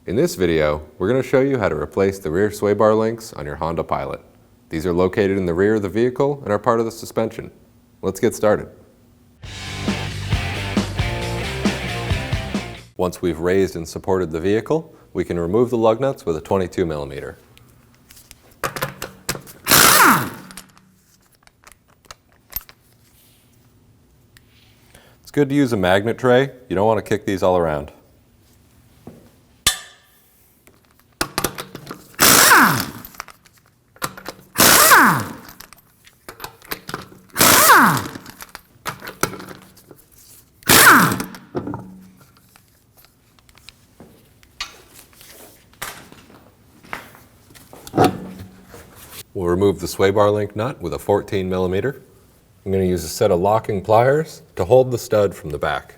In this video, we're going to show you how to replace the rear sway bar links on your Honda Pilot. These are located in the rear of the vehicle and are part of the suspension. Let's get started. Once we've raised and supported the vehicle, we can remove the lug nuts with a 22mm. It's good to use a magnet tray. You don't want to kick these all around. We'll remove the sway bar link nut with a 14mm. I'm going to use a set of locking pliers to hold the stud from the back.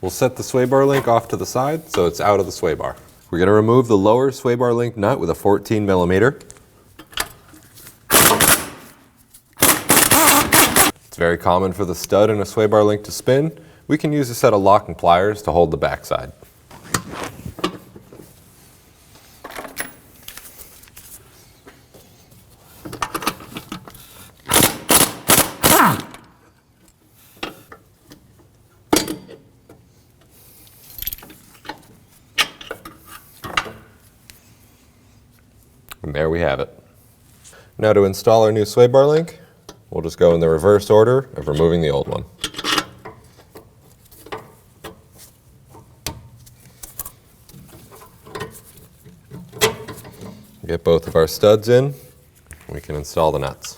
We'll set the sway bar link off to the side so it's out of the sway bar. We're going to remove the lower sway bar link nut with a 14mm. It's very common for the stud in a sway bar link to spin. We can use a set of locking pliers to hold the backside. And there we have it. Now to install our new sway bar link, we'll just go in the reverse order of removing the old one. Get both of our studs in, we can install the nuts.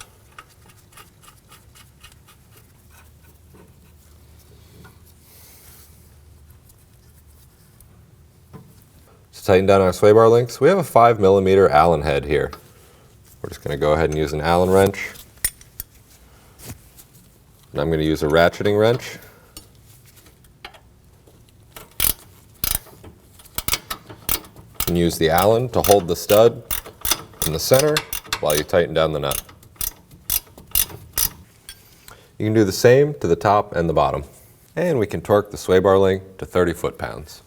To tighten down our sway bar links, we have a 5mm Allen head here. We're just going to go ahead and use an Allen wrench. And I'm going to use a ratcheting wrench. And use the Allen to hold the stud in the center while you tighten down the nut. You can do the same to the top and the bottom. And we can torque the sway bar link to 30 foot-pounds.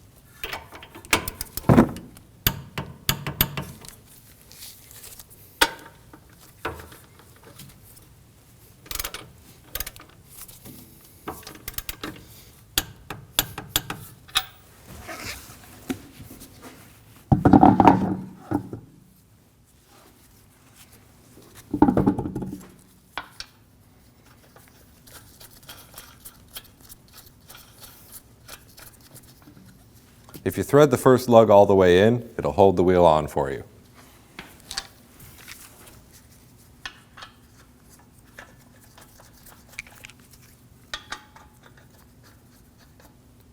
If you thread the first lug all the way in, it'll hold the wheel on for you.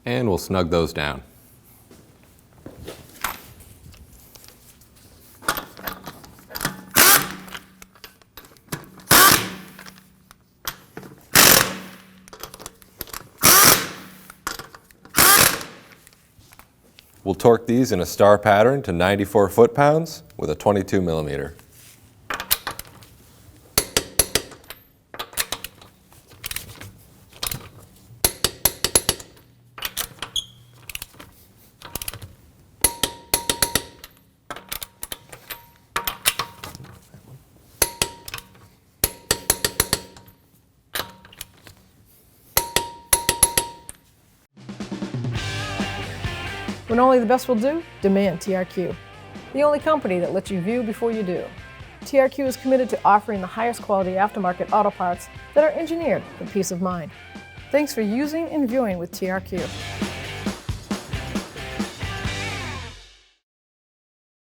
And we'll snug those down. We'll torque these in a star pattern to 94 foot-pounds with a 22mm. When only the best will do, demand TRQ. The only company that lets you view before you do. TRQ is committed to offering the highest quality aftermarket auto parts that are engineered for peace of mind. Thanks for using and viewing with TRQ.